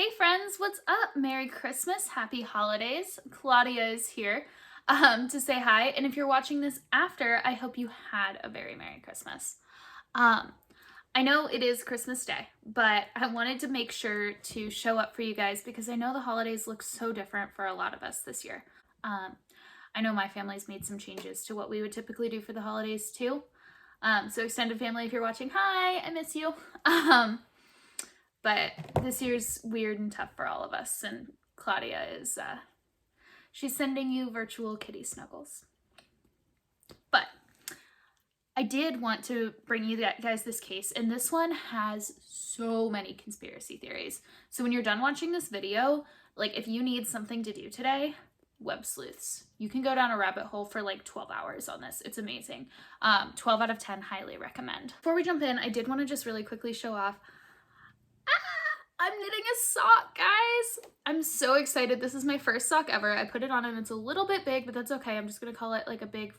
Hey friends, what's up? Merry Christmas, happy holidays. Claudia is here to say hi, and if you're watching this after, I hope you had a very Merry Christmas. Um, I know it is Christmas Day, but I wanted to make sure to show up for you guys because I know the holidays look so different for a lot of us this year. I know my family's made some changes to what we would typically do for the holidays too. So extended family, if you're watching, hi, I miss you. But this year's weird and tough for all of us, and Claudia is, she's sending you virtual kitty snuggles. But I did want to bring you guys this case, and this one has so many conspiracy theories. So when you're done watching this video, like if you need something to do today, web sleuths. You can go down a rabbit hole for like 12 hours on this. It's amazing. 12 out of 10, highly recommend. Before we jump in, I did want to just really quickly show off I'm knitting a sock, guys. I'm so excited. This is my first sock ever. I put it on and it's a little bit big, but that's okay. I'm just gonna call it like a big,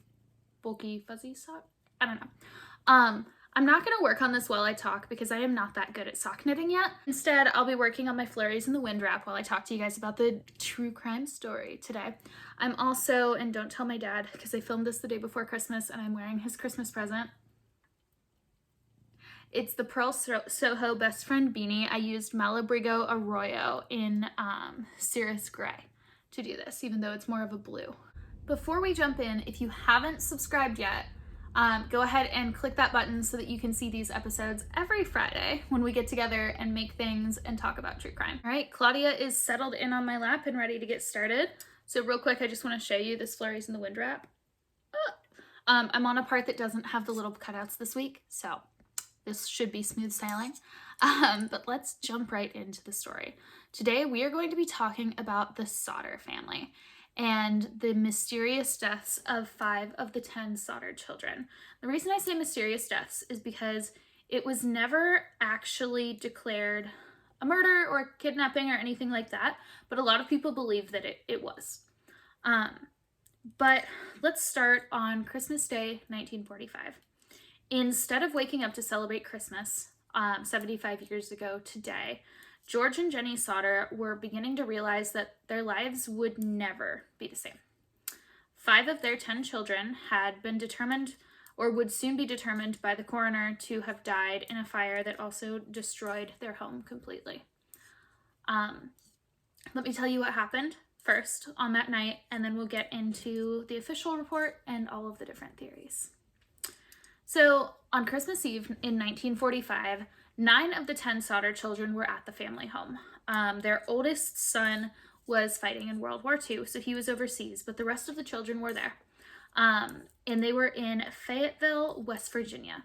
bulky, fuzzy sock. I don't know. I'm not gonna work on this while I talk because I am not that good at sock knitting yet. Instead, I'll be working on my Flurries and the wind wrap while I talk to you guys about the true crime story today. I'm also, and don't tell my dad because I filmed this the day before Christmas and I'm wearing his Christmas present. It's the PurlSoho Best Friend beanie. I used Malabrigo Arroyo in Cirrus Gray to do this, even though it's more of a blue. Before we jump in, if you haven't subscribed yet, go ahead and click that button so that you can see these episodes every Friday when we get together and make things and talk about true crime. All right, Claudia is settled in on my lap and ready to get started. So real quick, I just want to show you this Flurries in the wind wrap. I'm on a part that doesn't have the little cutouts this week, so this should be smooth sailing, but let's jump right into the story. Today, we are going to be talking about the Sodder family and the mysterious deaths of 5 of the 10 Sodder children. The reason I say mysterious deaths is because it was never actually declared a murder or kidnapping or anything like that, but a lot of people believe that it was. But let's start on Christmas Day, 1945. Instead of waking up to celebrate Christmas 75 years ago today, George and Jenny Sodder were beginning to realize that their lives would never be the same. 5 of their 10 children had been determined or would soon be determined by the coroner to have died in a fire that also destroyed their home completely. Let me tell you what happened first on that night, and then we'll get into the official report and all of the different theories. So on Christmas Eve in 1945, 9 of the 10 Sodder children were at the family home. Their oldest son was fighting in World War II, so he was overseas, but the rest of the children were there. And they were in Fayetteville, West Virginia.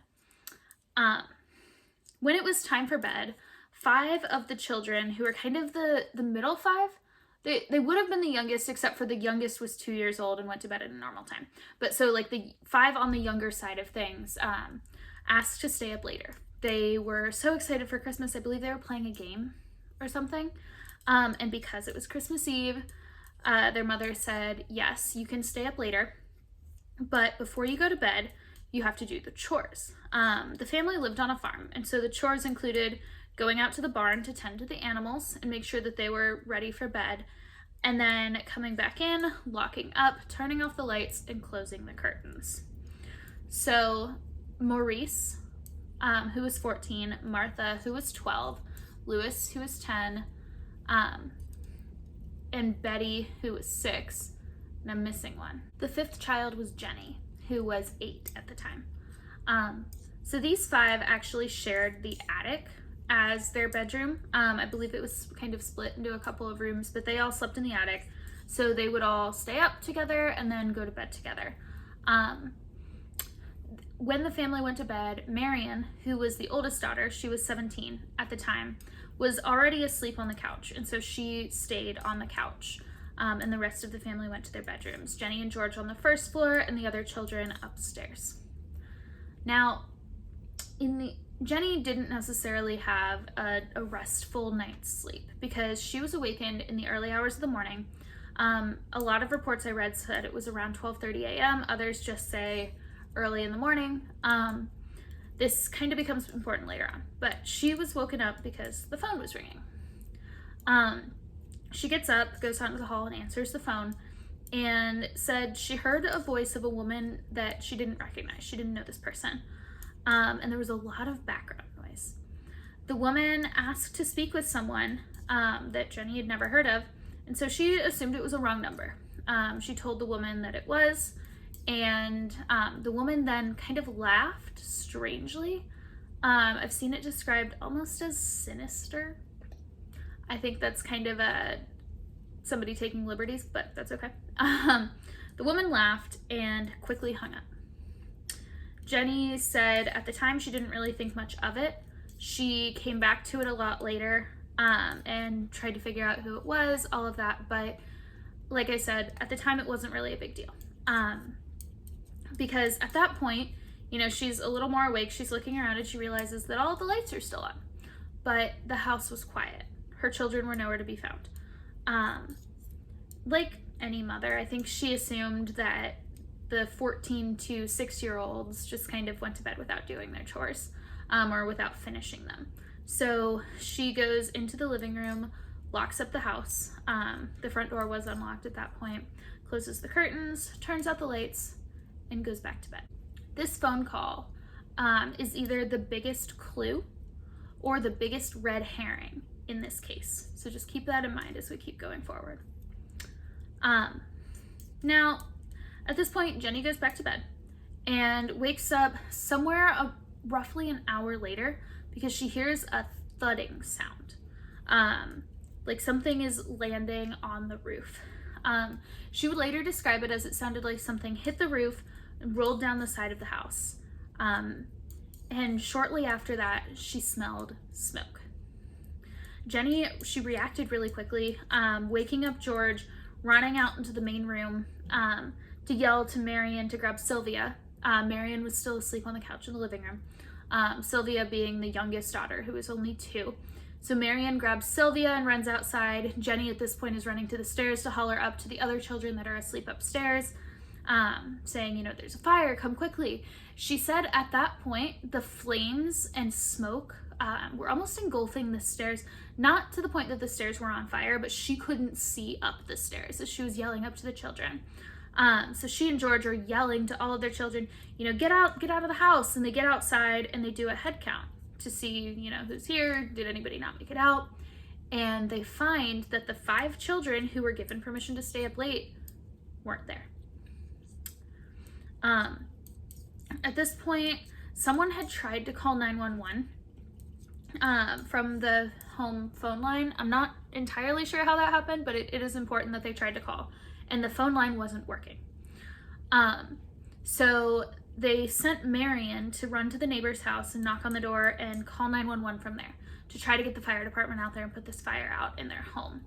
When it was time for bed, 5 of the children, who were kind of the middle 5, they would have been the youngest, except for the youngest was 2 years old and went to bed at a normal time. But so like the 5 on the younger side of things asked to stay up later. They were so excited for Christmas. I believe they were playing a game or something. And because it was Christmas Eve, their mother said, yes, you can stay up later, but before you go to bed, you have to do the chores. The family lived on a farm, and so the chores included going out to the barn to tend to the animals and make sure that they were ready for bed, and then coming back in, locking up, turning off the lights, and closing the curtains. So Maurice, who was 14, Martha, who was 12, Louis, who was 10, and Betty, who was 6, and I'm missing one. The 5th child was Jenny, who was 8 at the time. So these 5 actually shared the attic as their bedroom. I believe it was kind of split into a couple of rooms, but they all slept in the attic. So they would all stay up together and then go to bed together. When the family went to bed, Marion, who was the oldest daughter, she was 17 at the time, was already asleep on the couch. And so she stayed on the couch. And the rest of the family went to their bedrooms. Jenny and George on the first floor and the other children upstairs. Now, Jenny didn't necessarily have a restful night's sleep because she was awakened in the early hours of the morning. A lot of reports I read said it was around 12:30 a.m. Others just say early in the morning. This kind of becomes important later on, but she was woken up because the phone was ringing. She gets up, goes out into the hall, and answers the phone, and said she heard a voice of a woman that she didn't recognize. She didn't know this person. And there was a lot of background noise. The woman asked to speak with someone that Jenny had never heard of, and so she assumed it was a wrong number. She told the woman that it was, and the woman then kind of laughed strangely. I've seen it described almost as sinister. I think that's kind of somebody taking liberties, but that's okay. The woman laughed and quickly hung up. Jenny said at the time she didn't really think much of it. She came back to it a lot later and tried to figure out who it was, all of that. But like I said, at the time it wasn't really a big deal. Because at that point, you know, she's a little more awake. She's looking around and she realizes that all of the lights are still on. But the house was quiet. Her children were nowhere to be found. Like any mother, I think she assumed that the 14 to 6-year-olds just kind of went to bed without doing their chores or without finishing them. So she goes into the living room, locks up the house. The front door was unlocked at that point, closes the curtains, turns out the lights, and goes back to bed. This phone call is either the biggest clue or the biggest red herring in this case. So just keep that in mind as we keep going forward. Now, at this point, Jenny goes back to bed and wakes up somewhere roughly an hour later because she hears a thudding sound. Like something is landing on the roof. She would later describe it as it sounded like something hit the roof and rolled down the side of the house. And shortly after that, she smelled smoke. Jenny, she reacted really quickly, waking up George, running out into the main room to yell to Marion to grab Sylvia. Marion was still asleep on the couch in the living room. Sylvia being the youngest daughter, who was only 2. So Marion grabs Sylvia and runs outside. Jenny at this point is running to the stairs to holler up to the other children that are asleep upstairs, saying, you know, there's a fire, come quickly. She said at that point, the flames and smoke were almost engulfing the stairs, not to the point that the stairs were on fire, but she couldn't see up the stairs as she was yelling up to the children. So she and George are yelling to all of their children, you know, get out of the house. And they get outside and they do a head count to see, you know, who's here. Did anybody not make it out? And they find that the 5 children who were given permission to stay up late weren't there. At this point, someone had tried to call 911 from the home phone line. I'm not entirely sure how that happened, but it is important that they tried to call, and the phone line wasn't working. So they sent Marion to run to the neighbor's house and knock on the door and call 911 from there to try to get the fire department out there and put this fire out in their home.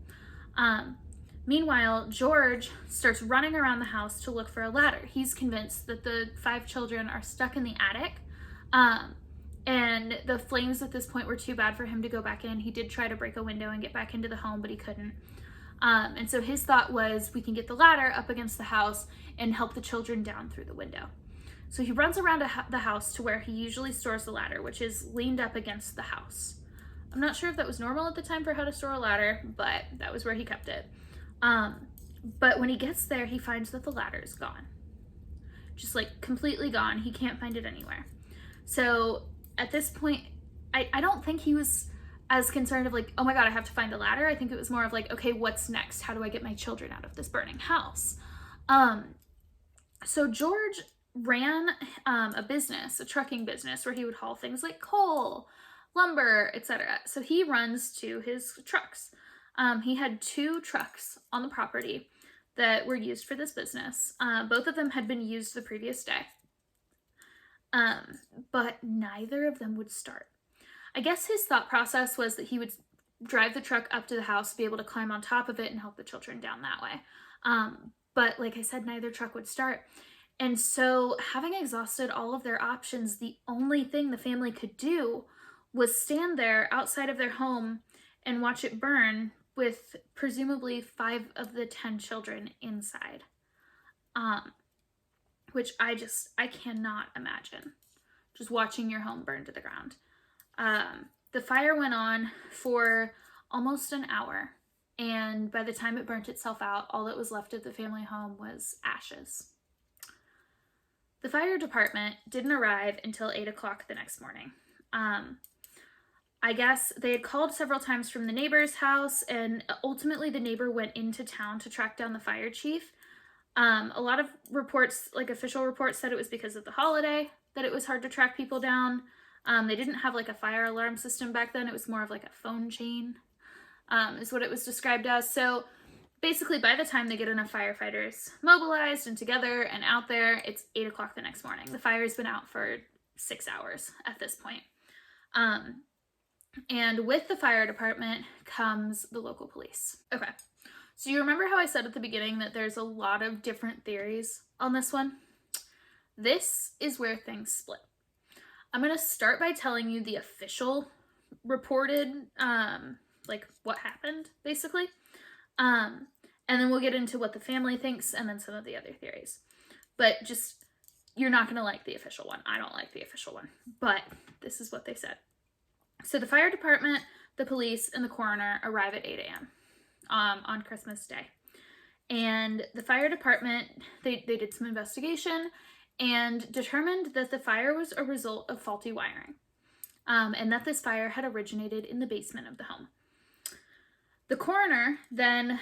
Meanwhile, George starts running around the house to look for a ladder. He's convinced that the 5 children are stuck in the attic, and the flames at this point were too bad for him to go back in. He did try to break a window and get back into the home, but he couldn't. And so his thought was, we can get the ladder up against the house and help the children down through the window. So he runs around the house to where he usually stores the ladder, which is leaned up against the house. I'm not sure if that was normal at the time for how to store a ladder, but that was where he kept it. But when he gets there, he finds that the ladder is gone. Just like completely gone. He can't find it anywhere. So at this point, I don't think he was as concerned of like, oh my God, I have to find a ladder. I think it was more of like, okay, what's next? How do I get my children out of this burning house? So George ran a business, a trucking business, where he would haul things like coal, lumber, etc. So he runs to his trucks. He had 2 trucks on the property that were used for this business. Both of them had been used the previous day, but neither of them would start. I guess his thought process was that he would drive the truck up to the house, be able to climb on top of it and help the children down that way. But like I said, neither truck would start. And so having exhausted all of their options, the only thing the family could do was stand there outside of their home and watch it burn with presumably 5 of the 10 children inside. Which I cannot imagine just watching your home burn to the ground. The fire went on for almost an hour. And by the time it burnt itself out, all that was left of the family home was ashes. The fire department didn't arrive until 8 o'clock the next morning. I guess they had called several times from the neighbor's house, and ultimately the neighbor went into town to track down the fire chief. A lot of reports, like official reports, said it was because of the holiday that it was hard to track people down. They didn't have like a fire alarm system back then. It was more of like a phone chain, is what it was described as. So basically, by the time they get enough firefighters mobilized and together and out there, it's 8 o'clock the next morning. The fire's been out for 6 hours at this point. And with the fire department comes the local police. Okay, so you remember how I said at the beginning that there's a lot of different theories on this one? This is where things split. I'm going to start by telling you the official reported, like what happened, basically. And then we'll get into what the family thinks and then some of the other theories. But just, you're not going to like the official one. I don't like the official one. But this is what they said. So the fire department, the police, and the coroner arrive at 8 a.m. On Christmas Day. And the fire department, they did some investigation and determined that the fire was a result of faulty wiring. And that this fire had originated in the basement of the home. The coroner then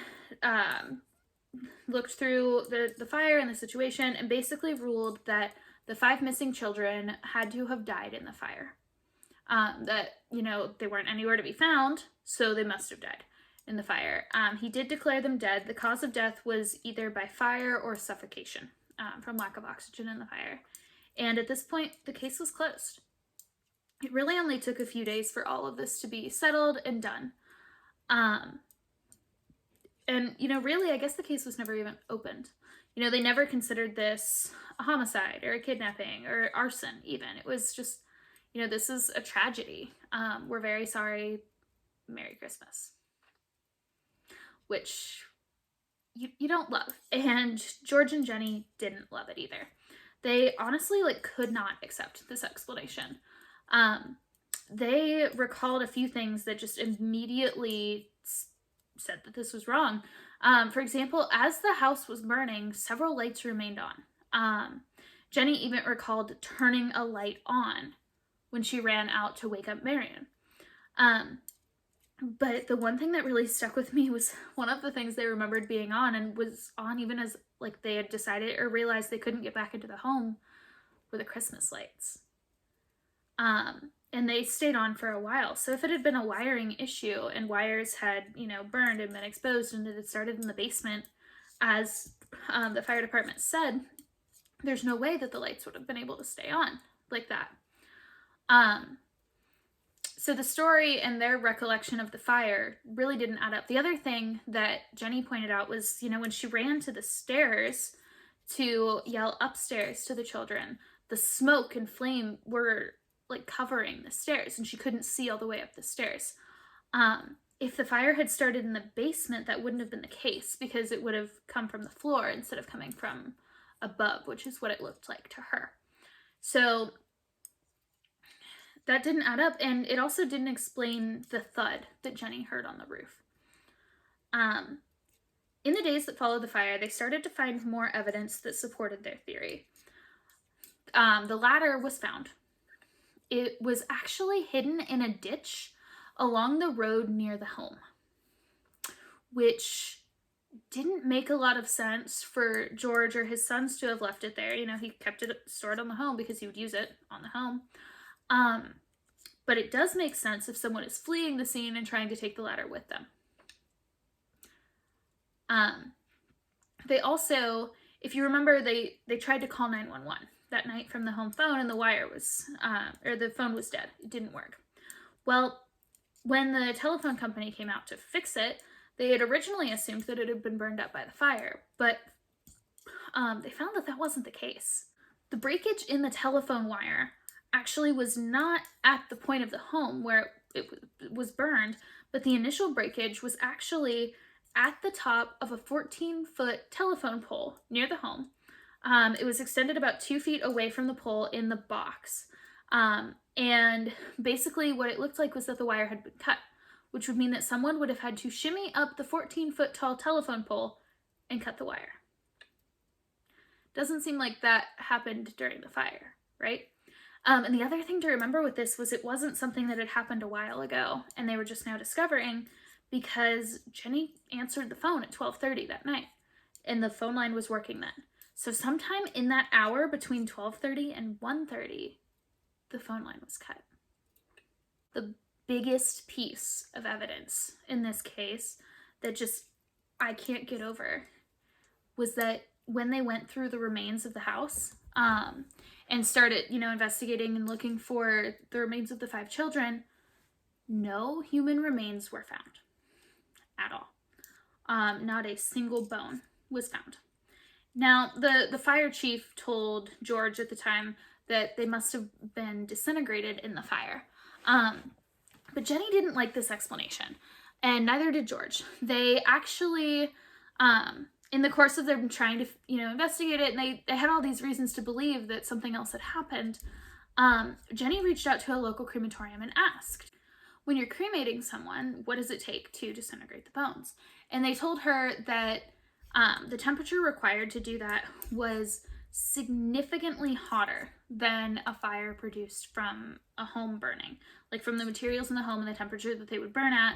looked through the fire and the situation and basically ruled that the 5 missing children had to have died in the fire. That, you know, they weren't anywhere to be found, so they must have died in the fire. He did declare them dead. The cause of death was either by fire or suffocation from lack of oxygen in the fire. And at this point, the case was closed. It really only took a few days for all of this to be settled and done. And, you know, really, I guess the case was never even opened. You know, they never considered this a homicide or a kidnapping or arson even. It was just, you know, this is a tragedy. We're very sorry. Merry Christmas. Which you don't love. And George and Jenny didn't love it either. They honestly, like, could not accept this explanation. They recalled a few things that just immediately said that this was wrong. For example, as the house was burning, several lights remained on. Jenny even recalled turning a light on when she ran out to wake up Marion. But the one thing that really stuck with me was one of the things they remembered being on, and was on even as like they had decided or realized they couldn't get back into the home, were the Christmas lights. And they stayed on for a while. So if it had been a wiring issue and wires had, you know, burned and been exposed and it had started in the basement, as the fire department said, there's no way that the lights would have been able to stay on like that. So the story and their recollection of the fire really didn't add up. The other thing that Jenny pointed out was, you know, when she ran to the stairs to yell upstairs to the children, the smoke and flame were like covering the stairs and she couldn't see all the way up the stairs. If the fire had started in the basement, that wouldn't have been the case because it would have come from the floor instead of coming from above, which is what it looked like to her. So that didn't add up, and it also didn't explain the thud that Jenny heard on the roof. In the days that followed the fire, they started to find more evidence that supported their theory. The ladder was found. It was actually hidden in a ditch along the road near the home, which didn't make a lot of sense for George or his sons to have left it there. You know, he kept it stored on the home because he would use it on the home. But it does make sense if someone is fleeing the scene and trying to take the ladder with them. They also, if you remember, they tried to call 911 that night from the home phone, and the wire was, or the phone was dead. It didn't work. Well, when the telephone company came out to fix it, they had originally assumed that it had been burned up by the fire, but they found that that wasn't the case. The breakage in the telephone wire actually was not at the point of the home where it was burned, but the initial breakage was actually at the top of a 14-foot telephone pole near the home. It was extended about 2 feet away from the pole in the box. And basically what it looked like was that the wire had been cut. which would mean that someone would have had to shimmy up the 14-foot tall telephone pole and cut the wire. Doesn't seem like that happened during the fire, right? And the other thing to remember with this was it wasn't something that had happened a while ago and they were just now discovering, because Jenny answered the phone at 12:30 that night and the phone line was working then. So sometime in that hour between 12:30 and 1:30, the phone line was cut. The biggest piece of evidence in this case that just I can't get over was that when they went through the remains of the house and started, investigating and looking for the remains of the 5 children, no human remains were found at all. Not a single bone was found. Now, the fire chief told George at the time that they must have been disintegrated in the fire. But Jenny didn't like this explanation, and neither did George. They actually, in the course of them trying to, investigate it, and they had all these reasons to believe that something else had happened, Jenny reached out to a local crematorium and asked, when you're cremating someone, what does it take to disintegrate the bones? And they told her that the temperature required to do that was significantly hotter than a fire produced from a home burning. Like from the materials in the home and the temperature that they would burn at,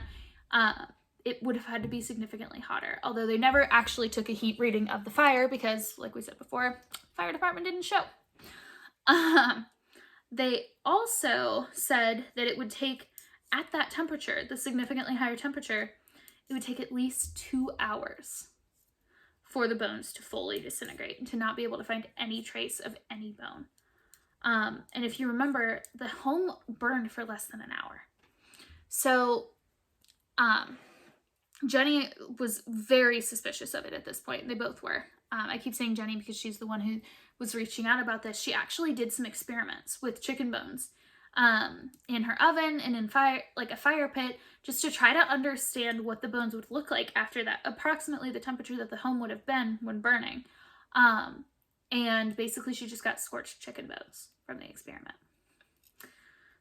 it would have had to be significantly hotter. Although they never actually took a heat reading of the fire because, like we said before, fire department didn't show. They also said that it would take, at that temperature, the significantly higher temperature, it would take at least 2 hours for the bones to fully disintegrate and to not be able to find any trace of any bone. And if you remember, the home burned for less than an hour. So Jenny was very suspicious of it at this point. They both were. I keep saying Jenny because she's the one who was reaching out about this. She actually did some experiments with chicken bones in her oven and in a fire pit, just to try to understand what the bones would look like after that, approximately the temperature that the home would have been when burning. And basically she just got scorched chicken bones from the experiment.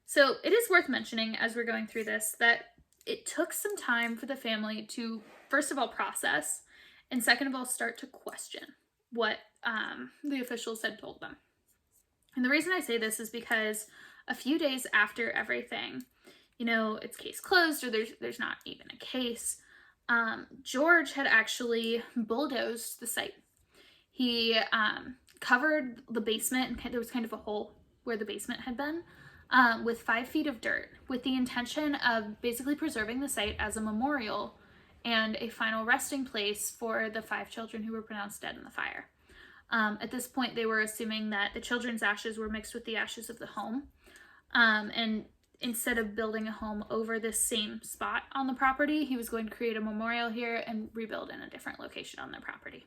So it is worth mentioning as we're going through this that it took some time for the family to, first of all, process, and second of all, start to question what the officials had told them. And the reason I say this is because a few days after everything, it's case closed, or there's not even a case, George had actually bulldozed the site. He covered the basement, and there was kind of a hole where the basement had been, with 5 feet of dirt, with the intention of basically preserving the site as a memorial and a final resting place for the 5 children who were pronounced dead in the fire. At this point, they were assuming that the children's ashes were mixed with the ashes of the home. And instead of building a home over this same spot on the property, he was going to create a memorial here and rebuild in a different location on their property.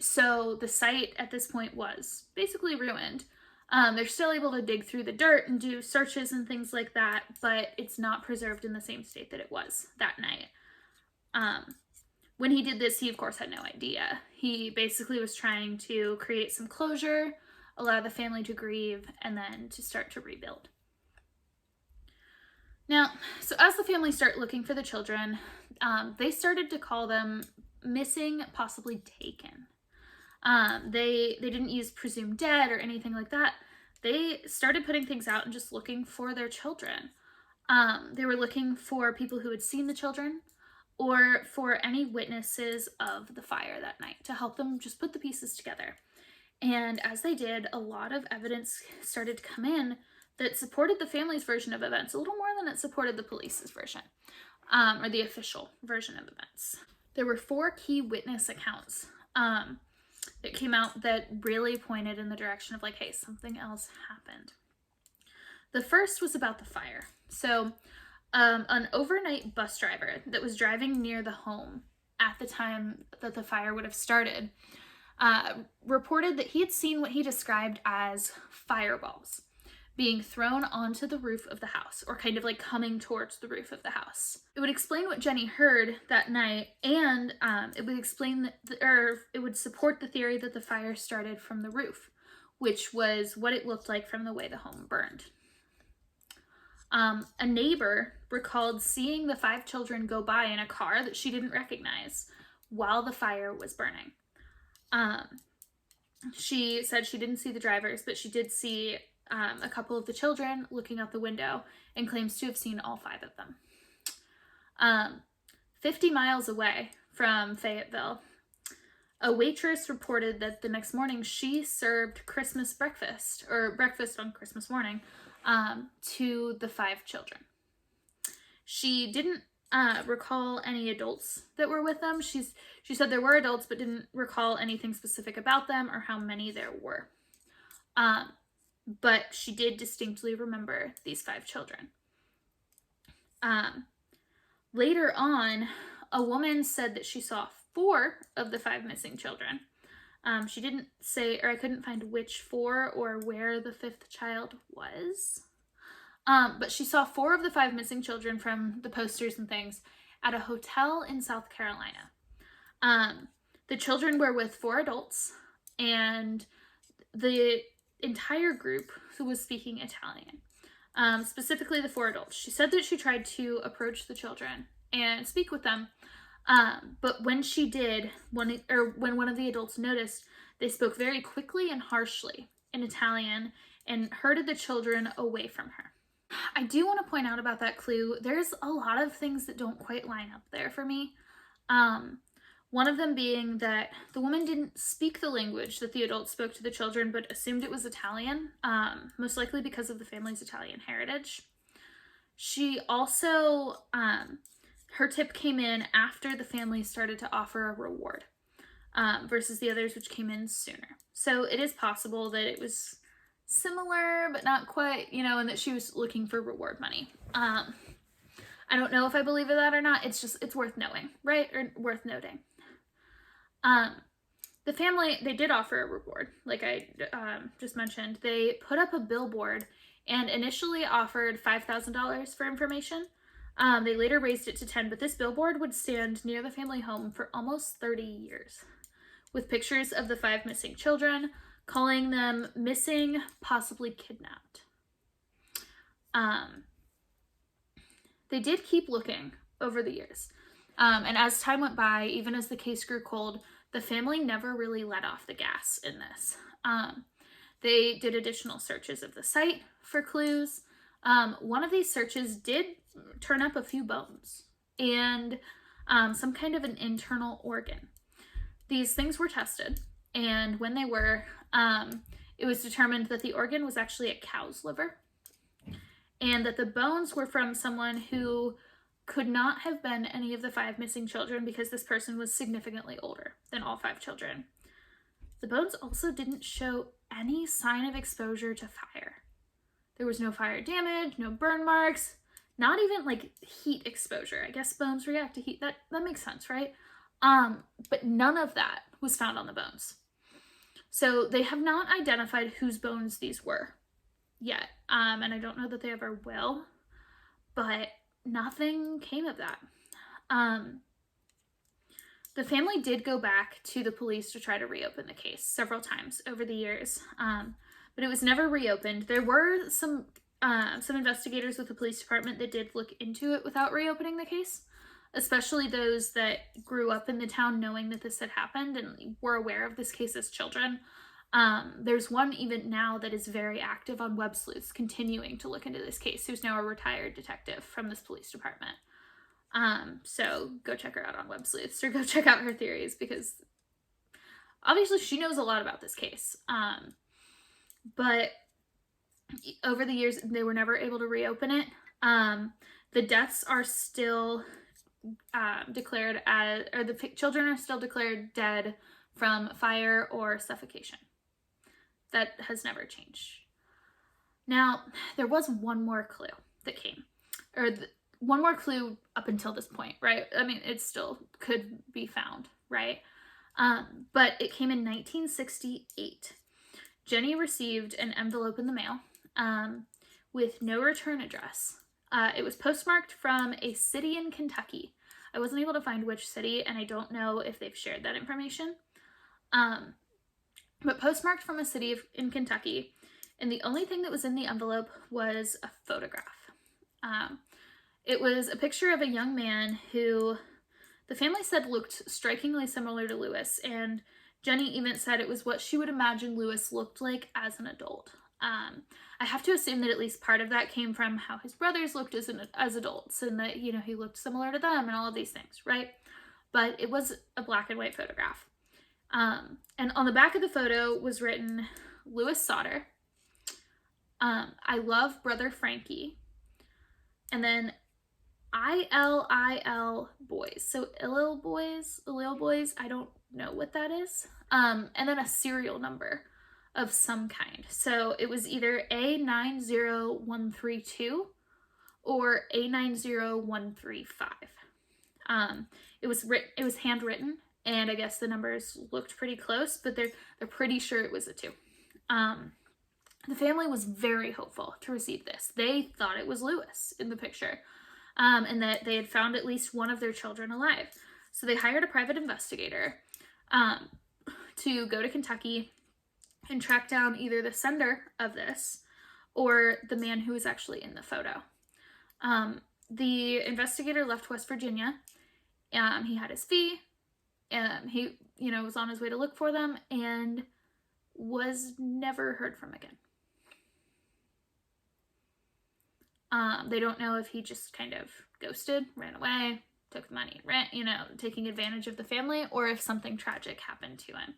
So the site at this point was basically ruined. They're still able to dig through the dirt and do searches and things like that, but it's not preserved in the same state that it was that night. When he did this, he of course had no idea. He basically was trying to create some closure, allow the family to grieve, and then to start to rebuild. Now, so as the family started looking for the children, they started to call them missing, possibly taken. They didn't use presumed dead or anything like that. They started putting things out and just looking for their children. They were looking for people who had seen the children or for any witnesses of the fire that night to help them just put the pieces together. And as they did, a lot of evidence started to come in that supported the family's version of events a little more than it supported the police's version, or the official version of events. There were 4 key witness accounts that came out that really pointed in the direction of like, hey, something else happened. The first was about the fire. So an overnight bus driver that was driving near the home at the time that the fire would have started reported that he had seen what he described as fireballs being thrown onto the roof of the house, or kind of like coming towards the roof of the house. It would explain what Jenny heard that night, and it would explain it would support the theory that the fire started from the roof, which was what it looked like from the way the home burned. A neighbor recalled seeing the 5 children go by in a car that she didn't recognize while the fire was burning. She said she didn't see the drivers, but she did see a couple of the children looking out the window and claims to have seen all 5 of them. 50 miles away from Fayetteville, a waitress reported that the next morning she served Christmas breakfast, or breakfast on Christmas morning, to the 5 children. She didn't recall any adults that were with them. She said there were adults, but didn't recall anything specific about them or how many there were. But she did distinctly remember these 5 children. Later on, a woman said that she saw 4 of the 5 missing children. She didn't say, or I couldn't find which 4 or where the 5th child was. But she saw 4 of the 5 missing children from the posters and things at a hotel in South Carolina. The children were with 4 adults, and the entire group who was speaking Italian, specifically the 4 adults. She said that she tried to approach the children and speak with them, but when she did, when one of the adults noticed, they spoke very quickly and harshly in Italian and herded the children away from her. I do want to point out about that clue, there's a lot of things that don't quite line up there for me. One of them being that the woman didn't speak the language that the adults spoke to the children, but assumed it was Italian, most likely because of the family's Italian heritage. She also, her tip came in after the family started to offer a reward, versus the others, which came in sooner. So it is possible that it was similar, but not quite, and that she was looking for reward money. I don't know if I believe in that or not. It's worth knowing, right? Or worth noting. The family, they did offer a reward, like I just mentioned. They put up a billboard and initially offered $5,000 for information. They later raised it to 10, but this billboard would stand near the family home for almost 30 years, with pictures of the 5 missing children, calling them missing, possibly kidnapped. They did keep looking over the years. And as time went by, even as the case grew cold, the family never really let off the gas in this. They did additional searches of the site for clues. One of these searches did turn up a few bones and some kind of an internal organ. These things were tested, and when they were, it was determined that the organ was actually a cow's liver, and that the bones were from someone who could not have been any of the 5 missing children because this person was significantly older than all 5 children. The bones also didn't show any sign of exposure to fire. There was no fire damage, no burn marks, not even like heat exposure. I guess bones react to heat. That makes sense, right? But none of that was found on the bones. So they have not identified whose bones these were yet. And I don't know that they ever will, but nothing came of that. The family did go back to the police to try to reopen the case several times over the years, but it was never reopened. There were some investigators with the police department that did look into it without reopening the case, especially those that grew up in the town knowing that this had happened and were aware of this case as children. There's one even now that is very active on Web Sleuths, continuing to look into this case, who's now a retired detective from this police department. So go check her out on Web Sleuths, or go check out her theories, because obviously she knows a lot about this case. But over the years, they were never able to reopen it. The deaths are still declared as, or the children are still declared dead from fire or suffocation. That has never changed. Now, there was one more clue that came, or one more clue up until this point, right? I mean, it still could be found, right? But it came in 1968. Jenny received an envelope in the mail with no return address. It was postmarked from a city in Kentucky. I wasn't able to find which city, and I don't know if they've shared that information. But postmarked from a city in Kentucky, and the only thing that was in the envelope was a photograph. It was a picture of a young man who the family said looked strikingly similar to Lewis, and Jenny even said it was what she would imagine Lewis looked like as an adult. I have to assume that at least part of that came from how his brothers looked as adults, and that, you know, he looked similar to them and all of these things, right? But it was a black and white photograph. And on the back of the photo was written, Lewis Sodder, I love brother Frankie, and then ILIL boys. So Illil boys, I don't know what that is. And then a serial number of some kind. So it was either A90132 or A90135. It was handwritten, and I guess the numbers looked pretty close, but they're pretty sure it was a 2. The family was very hopeful to receive this. They thought it was Lewis in the picture, and that they had found at least one of their children alive. So they hired a private investigator to go to Kentucky and track down either the sender of this or the man who was actually in the photo. The investigator left West Virginia. He had his fee. He, was on his way to look for them and was never heard from again. They don't know if he just kind of ghosted, ran away, took the money, taking advantage of the family, or if something tragic happened to him.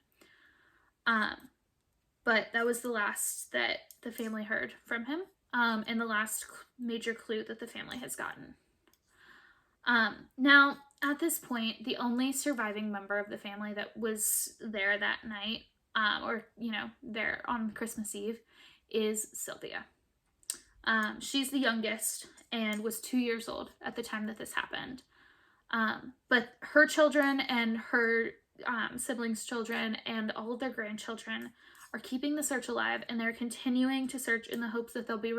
But that was the last that the family heard from him, and the last major clue that the family has gotten. Now, at this point, the only surviving member of the family that was there that night, there on Christmas Eve, is Sylvia. She's the youngest and was 2 years old at the time that this happened. But her children and her siblings' children and all of their grandchildren are keeping the search alive, and they're continuing to search in the hopes that they'll be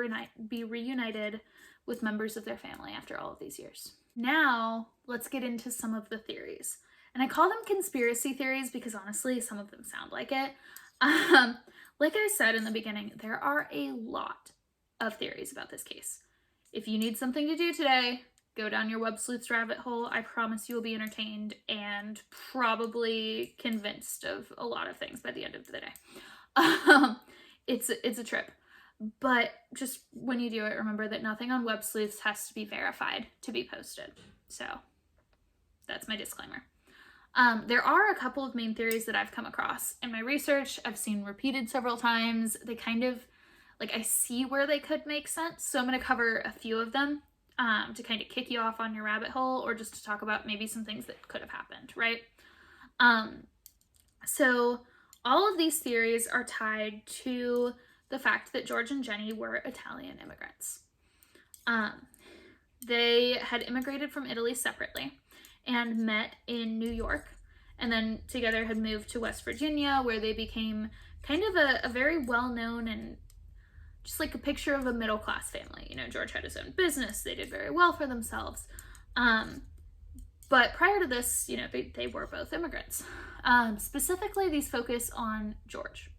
reunited with members of their family after all of these years. Now, let's get into some of the theories. And I call them conspiracy theories because honestly, some of them sound like it. Like I said in the beginning, there are a lot of theories about this case. If you need something to do today, go down your web sleuth's rabbit hole. I promise you will be entertained and probably convinced of a lot of things by the end of the day. It's a trip. But just when you do it, remember that nothing on web sleuths has to be verified to be posted. So that's my disclaimer. There are a couple of main theories that I've come across in my research. I've seen repeated several times. They kind of, I see where they could make sense. So I'm going to cover a few of them to kind of kick you off on your rabbit hole, or just to talk about maybe some things that could have happened, right? So all of these theories are tied to the fact that George and Jenny were Italian immigrants. They had immigrated from Italy separately and met in New York, and then together had moved to West Virginia, where they became kind of a very well-known and just like a picture of a middle-class family. George had his own business. They did very well for themselves. But prior to this, they were both immigrants. Specifically, these focus on George.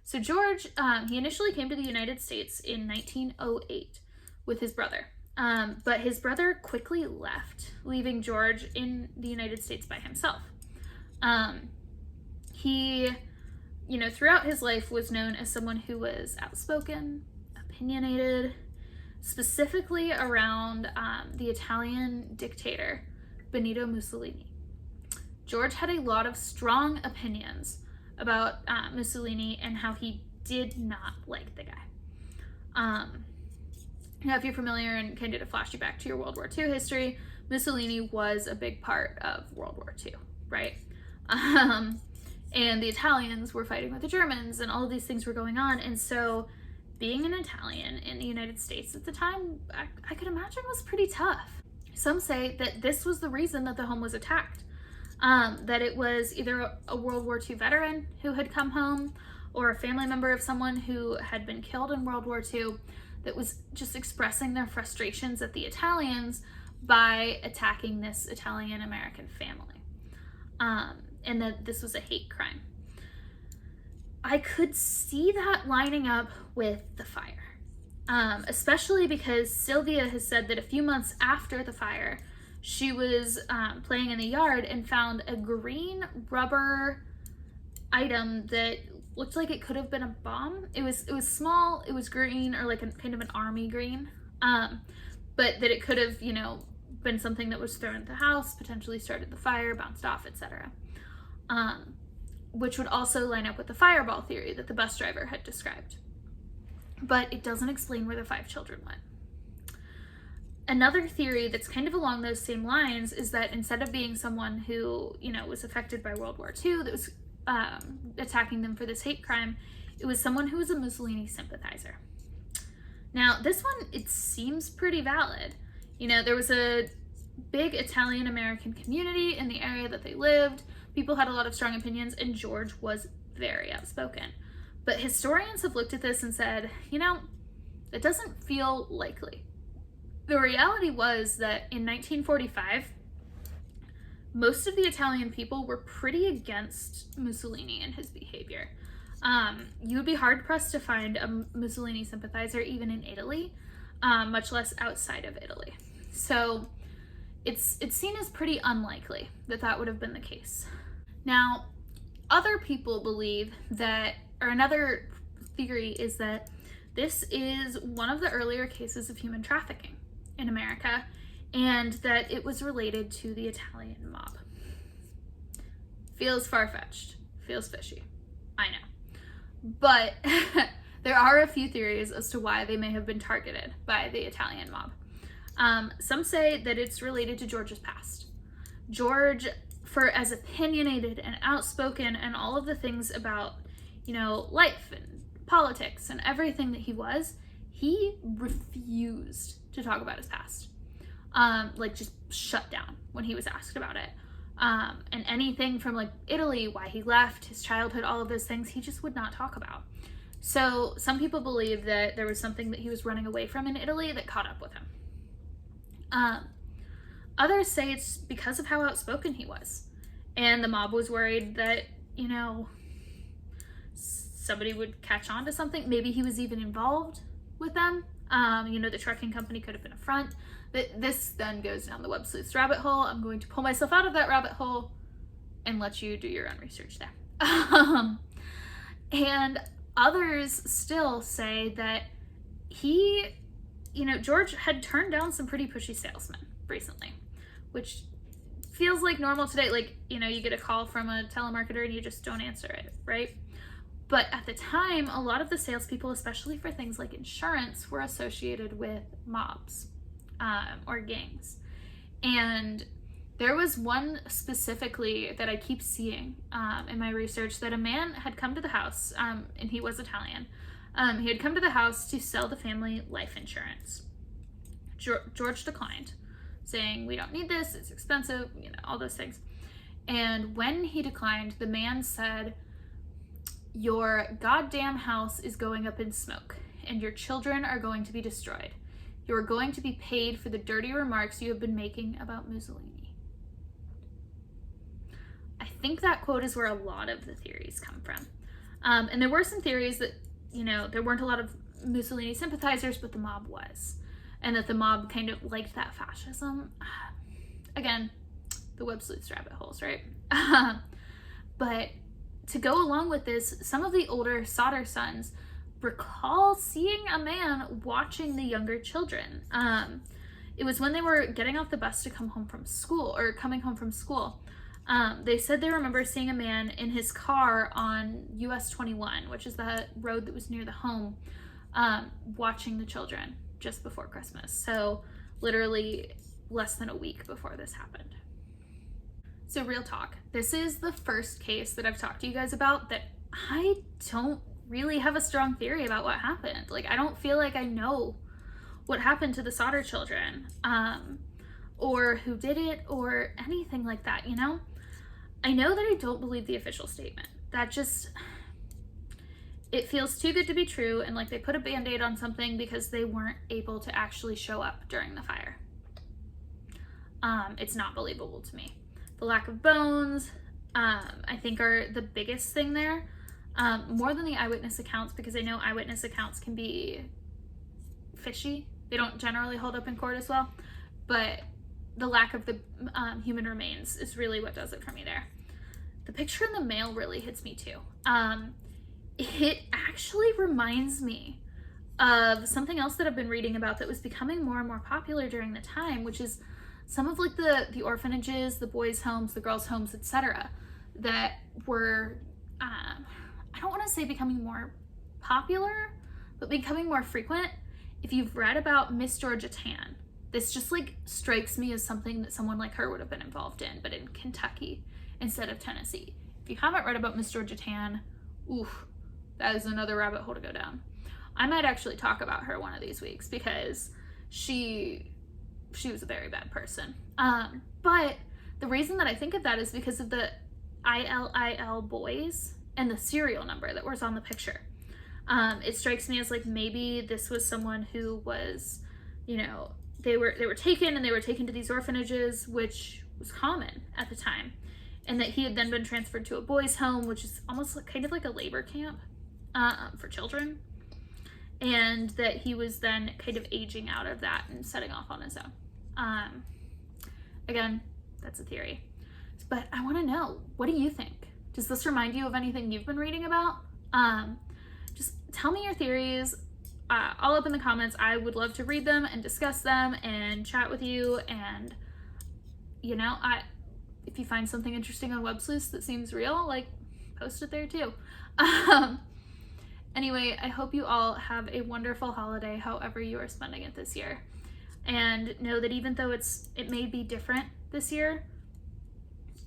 So George, he initially came to the United States in 1908 with his brother. But his brother quickly left, leaving George in the United States by himself. He, throughout his life was known as someone who was outspoken, opinionated, specifically around the Italian dictator, Benito Mussolini. George had a lot of strong opinions about Mussolini and how he did not like the guy. Now, if you're familiar and kind of to flash you back to your World War II history, Mussolini was a big part of World War II, right? And the Italians were fighting with the Germans, and all of these things were going on. And so being an Italian in the United States at the time, I could imagine was pretty tough. Some say that this was the reason that the home was attacked. That it was either a World War II veteran who had come home, or a family member of someone who had been killed in World War II that was just expressing their frustrations at the Italians by attacking this Italian-American family. And that this was a hate crime. I could see that lining up with the fire. especially because Sylvia has said that a few months after the fire, she was playing in the yard and found a green rubber item that looked like it could have been a bomb. It was small, it was green, or like a kind of an army green, but that it could have, you know, been something that was thrown at the house, potentially started the fire, bounced off, etc. Which would also line up with the fireball theory that the bus driver had described. But it doesn't explain where the 5 children went. Another theory that's kind of along those same lines is that instead of being someone who, you know, was affected by World War II that was attacking them for this hate crime, it was someone who was a Mussolini sympathizer. Now, this one, it seems pretty valid. You know, there was a big Italian-American community in the area that they lived. People had a lot of strong opinions, and George was very outspoken. But historians have looked at this and said, you know, it doesn't feel likely. The reality was that in 1945, most of the Italian people were pretty against Mussolini and his behavior. You would be hard-pressed to find a Mussolini sympathizer even in Italy, much less outside of Italy. So it's seen as pretty unlikely that that would have been the case. Now, other people believe that, or another theory is that this is one of the earlier cases of human trafficking in America, and that it was related to the Italian mob. Feels far-fetched, feels fishy, I know. But there are a few theories as to why they may have been targeted by the Italian mob. Some say that it's related to George's past. George, for as opinionated and outspoken and all of the things about, you know, life and politics and everything that he refused to talk about his past. Like just shut down when he was asked about it. And anything from like Italy, why he left, his childhood, all of those things, he just would not talk about. So some people believe that there was something that he was running away from in Italy that caught up with him. Others say it's because of how outspoken he was. And the mob was worried that, you know, somebody would catch on to something. Maybe he was even involved with them. You know, the trucking company could have been a front. But this then goes down the web sleuth's rabbit hole. I'm going to pull myself out of that rabbit hole and let you do your own research there. And others still say that he, you know, George had turned down some pretty pushy salesmen recently, which feels like normal today. Like, you know, you get a call from a telemarketer and you just don't answer it, right? But at the time, a lot of the salespeople, especially for things like insurance, were associated with mobs or gangs. And there was one specifically that I keep seeing in my research, that a man had come to the house, and he was Italian. He had come to the house to sell the family life insurance. George declined, saying, "We don't need this, it's expensive," you know, all those things. And when he declined, the man said, "Your goddamn house is going up in smoke, and your children are going to be destroyed. You are going to be paid for the dirty remarks you have been making about Mussolini." I think that quote is where a lot of the theories come from. And there were some theories that, you know, there weren't a lot of Mussolini sympathizers, but the mob was. And that the mob kind of liked that fascism. Again, the web sleuth's rabbit holes, right? But to go along with this, some of the older Sodder sons recall seeing a man watching the younger children. It was when they were getting off the bus to come home from school, or coming home from school. They said they remember seeing a man in his car on US 21, which is the road that was near the home, watching the children just before Christmas. So literally less than a week before this happened. So real talk, this is the first case that I've talked to you guys about that I don't really have a strong theory about what happened. Like, I don't feel like I know what happened to the Sodder children, or who did it, or anything like that, you know? I know that I don't believe the official statement. That just, it feels too good to be true, and like they put a band-aid on something because they weren't able to actually show up during the fire. It's not believable to me. The lack of bones, I think, are the biggest thing there, more than the eyewitness accounts, because I know eyewitness accounts can be fishy. They don't generally hold up in court as well, but the lack of the human remains is really what does it for me there. The picture in the mail really hits me too. It actually reminds me of something else that I've been reading about that was becoming more and more popular during the time, which is some of like the orphanages, the boys' homes, the girls' homes, etc., that were, I don't want to say becoming more popular, but becoming more frequent. If you've read about Miss Georgia Tann, this just like strikes me as something that someone like her would have been involved in, but in Kentucky instead of Tennessee. If you haven't read about Miss Georgia Tann, oof, that is another rabbit hole to go down. I might actually talk about her one of these weeks because she was a very bad person. But the reason that I think of that is because of the ILIL boys and the serial number that was on the picture. It strikes me as like maybe this was someone who was, you know, they were taken and they were taken to these orphanages, which was common at the time, and that he had then been transferred to a boys' home, which is almost like, kind of like a labor camp for children, and that he was then kind of aging out of that and setting off on his own. Again, that's a theory, but I want to know, what do you think? Does this remind you of anything you've been reading about? Just tell me your theories all up in the comments. I would love to read them and discuss them and chat with you, and you know, if you find something interesting on WebSleuth that seems real, like, post it there too. Anyway, I hope you all have a wonderful holiday, however you are spending it this year. And know that even though it may be different this year,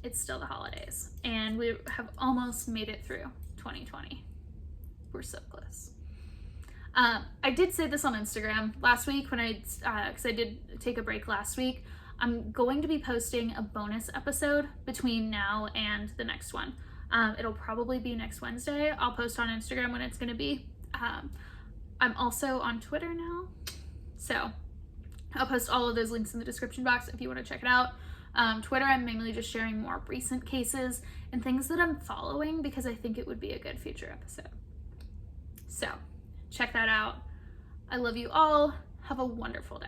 it's still the holidays. And we have almost made it through 2020. We're so close. I did say this on Instagram last week when because I did take a break last week. I'm going to be posting a bonus episode between now and the next one. It'll probably be next Wednesday. I'll post on Instagram when it's going to be. I'm also on Twitter now, so I'll post all of those links in the description box if you want to check it out. Twitter, I'm mainly just sharing more recent cases and things that I'm following because I think it would be a good future episode. So check that out. I love you all. Have a wonderful day.